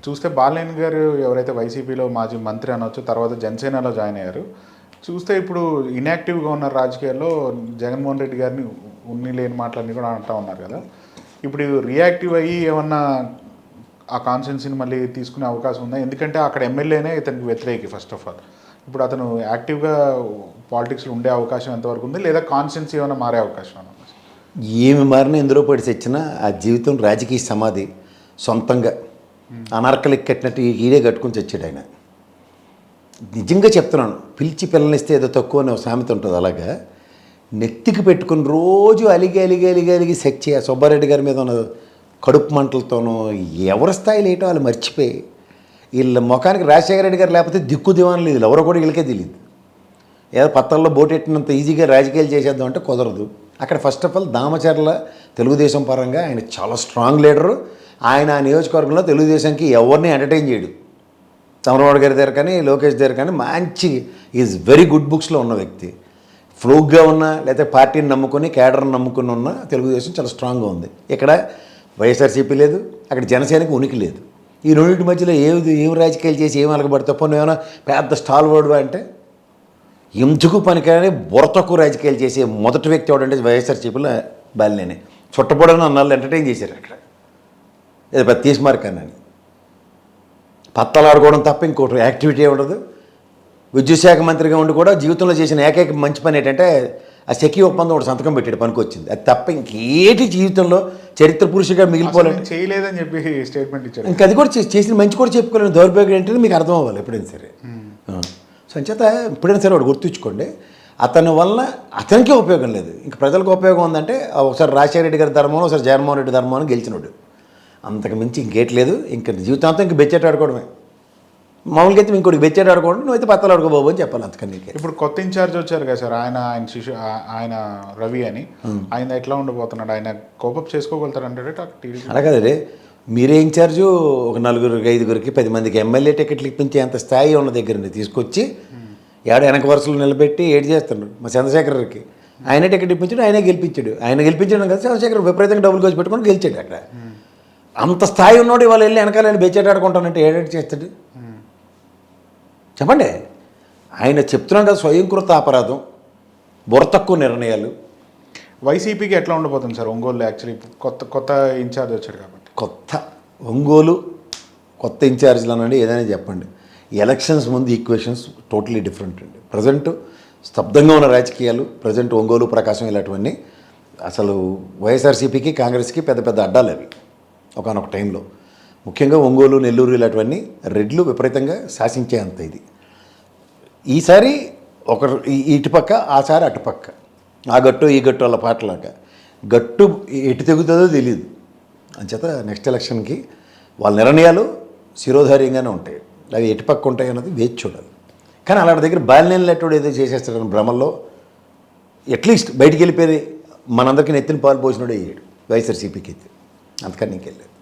చూస్తే బాలినేని గారు ఎవరైతే వైసీపీలో మాజీ మంత్రి అనొచ్చు, తర్వాత జనసేనలో జాయిన్ అయ్యారు. చూస్తే ఇప్పుడు ఇన్యాక్టివ్గా ఉన్న రాజకీయాల్లో జగన్మోహన్ రెడ్డి గారిని ఉన్ని లేని మాటలన్నీ కూడా అంటూ ఉన్నారు కదా. ఇప్పుడు రియాక్టివ్ అయ్యి ఏమన్నా ఆ కాన్స్టిట్యున్సీని మళ్ళీ తీసుకునే అవకాశం ఉందా? ఎందుకంటే అక్కడ ఎమ్మెల్యేనే ఇతనికి వ్యతిరేకి ఫస్ట్ ఆఫ్ ఆల్. ఇప్పుడు అతను యాక్టివ్గా పాలిటిక్స్లో ఉండే అవకాశం ఎంతవరకు ఉంది, లేదా కాన్స్టిట్యున్సీ ఏమైనా మారే అవకాశం ఉందా? ఏమి మారినా ఎందులో పడి తెచ్చినా ఆ జీవితం రాజకీయ సమాధి సొంతంగా అనార్కలికి కట్టినట్టు ఈడే కట్టుకుని చచ్చాడు ఆయన. నిజంగా చెప్తున్నాను, పిలిచి పిల్లనిస్తే ఏదో తక్కువ అనే సామెత ఉంటుంది. అలాగా నెత్తికి పెట్టుకుని రోజు అలిగి అలిగి అలిగి అలిగి సెక్చి ఆ సుబ్బారెడ్డి గారి మీద ఉన్న కడుపు మంటలతోనూ ఎవరి స్థాయిలో ఏంటో వాళ్ళు మర్చిపోయి వీళ్ళ ముఖానికి రాజశేఖర రెడ్డి గారు లేకపోతే దిక్కు దివాన్ లేదు, ఎవరో కూడా వీళ్ళకే తెలియదు. ఏదో పత్తల్లో బోటెట్టినంత ఈజీగా రాజకీయాలు చేసేద్దాం అంటే కుదరదు. అక్కడ first of all Damacharla Telugu Desam పరంగా ఆయన చాలా స్ట్రాంగ్ లీడరు. ఆయన ఆ నియోజకవర్గంలో తెలుగుదేశంకి ఎవరిని ఎంటర్టైన్ చేయడు. చంద్రబాబు గారి దగ్గర కానీ లోకేష్ దగ్గర కానీ మంచి ఈజ్ వెరీ గుడ్ బుక్స్లో ఉన్న వ్యక్తి. ఫ్లూక్గా ఉన్న లేకపోతే పార్టీని నమ్ముకొని కేడర్ని నమ్ముకుని ఉన్న తెలుగుదేశం చాలా స్ట్రాంగ్గా ఉంది. ఇక్కడ వైఎస్ఆర్సీపీ లేదు, అక్కడ జనసేనకి ఉనికి లేదు. ఈ రెండింటి మధ్యలో ఏం రాజకీయాలు చేసి ఏం అలగబడితే పోనీ ఏమైనా పెద్ద స్టాల్ వర్డ్ అంటే ఎందుకు పనికిరాని బుర్రతకు రాజకీయాలు చేసే మొదటి వ్యక్తి ఎవడంటే వైఎస్ఆర్సీపీలో బాలినేని. చుట్టపొడని అన్నాళ్ళు ఎంటర్టైన్ చేశారు అక్కడ, ఏదో పెద్ద తీసిమార్కన్నా అని. పత్తలాడుకోవడం తప్ప ఇంకోటి యాక్టివిటీ ఉండదు. విద్యుత్ శాఖ మంత్రిగా ఉండి కూడా జీవితంలో చేసిన ఏకైక మంచి పని ఏంటంటే ఆ సెకీ ఒప్పందం ఒకటి సంతకం పెట్టాడు, పనికి వచ్చింది. అది తప్ప ఇంకేటి జీవితంలో చరిత్ర పురుషుగా మిగిలిపోలేదు. చేయలేదని చెప్పి స్టేట్మెంట్ ఇచ్చారు. ఇంకా అది కూడా చేసిన మంచి కూడా చెప్పుకోలేని దౌర్భాగ్యం ఏంటంటే మీకు అర్థం అవ్వాలి ఎప్పుడైనా సరే. సో అంచేత ఎప్పుడైనా సరే వాడు గుర్తుంచుకోండి, అతని వల్ల అతనికే ఉపయోగం లేదు, ఇంకా ప్రజలకు ఉపయోగం ఉందంటే ఒకసారి రాజశేఖర రెడ్డి గారి ధర్మం, ఒకసారి జగన్మోహన్ రెడ్డి ధర్మం అని గెలిచినోడు. అంతకు మించి ఇంకేట్లేదు. ఇంక జీవితాంతం ఇంక బెచ్చేట ఆడుకోవడమే. మామూలుగా అయితే ఇంకోటి బెచ్చేట ఆడుకోవడం, నువ్వైతే పత్తలు ఆడుకోబోబు అని చెప్పాలి అంతకని. ఇప్పుడు కొత్త ఇన్ఛార్జ్ వచ్చారు కదా సార్, ఆయన రవి అని, ఆయన ఎట్లా ఉండబోతున్నాడు? ఆయన కోపప్ చేసుకోగలుగుతారంటే అలా కదండి, మీరే ఇన్ఛార్జు ఒక 4-5 10 మందికి ఎమ్మెల్యే టికెట్లు ఇప్పించే అంత స్థాయి ఉన్న దగ్గర తీసుకొచ్చి వెనక వరుసలు నిలబెట్టి ఏడు చేస్తున్నాడు. మా చంద్రశేఖర్కి ఆయనే టికెట్ ఇప్పించాడు, ఆయనే గెలిపించాడు. ఆయన గెలిపించడం కదా చంద్రశేఖర్ విపరీతంగా డబ్బులు ఖర్చు పెట్టుకొని గెలిచాడు. అక్కడ అంత స్థాయి ఉన్నాడు, ఇవాళ వెళ్ళి వెనకాల బెచ్చేట ఆడుకుంటానంటే ఏడేటి చేస్తాడు చెప్పండి. ఆయన చెప్తున్నాడు కదా, స్వయంకృత అపరాధం, బుర్ర తక్కువ నిర్ణయాలు. వైసీపీకి ఎట్లా ఉండబోతుంది సార్ ఒంగోలు? యాక్చువల్లీ కొత్త ఇన్ఛార్జ్ వచ్చాడు కాబట్టి. ఒంగోలు కొత్త ఇన్ఛార్జ్లు అనండి ఏదైనా చెప్పండి, ఎలక్షన్స్ ముందు ఈక్వేషన్స్ టోటలీ డిఫరెంట్ అండి. ప్రజెంట్ స్తబ్దంగా ఉన్న రాజకీయాలు, ప్రజెంట్ ఒంగోలు ప్రకాశం ఇలాంటివన్నీ అసలు వైఎస్ఆర్సీపీకి కాంగ్రెస్కి పెద్ద పెద్ద అడ్డాలు అవి ఒకనొక టైంలో. ముఖ్యంగా ఒంగోలు, నెల్లూరు ఇలాంటివన్నీ రెడ్లు విపరీతంగా శాసించే అంత ఇది. ఈసారి ఇటుపక్క, ఆసారి అటుపక్క, ఆ గట్టు ఈ గట్టు వాళ్ళ పాటలాగా గట్టు ఎటు తెగుతుందో తెలియదు. అంచేత నెక్స్ట్ ఎలక్షన్కి వాళ్ళ నిర్ణయాలు శిరోధార్యంగానే ఉంటాయి, అవి ఎటుపక్క ఉంటాయి అన్నది వేచి చూడాలి. కానీ అలాంటి దగ్గర బాలినేని లెట్టోడు ఏదో చేసేస్తాడని భ్రమల్లో అట్లీస్ట్ బయటికి వెళ్ళిపోయి మనందరికీ నెత్తిన పాలు పోసినోడే అయ్యాడు వైఎస్ఆర్సీపీకి అయితే. అంతకని ఇంకెళ్ళాడు.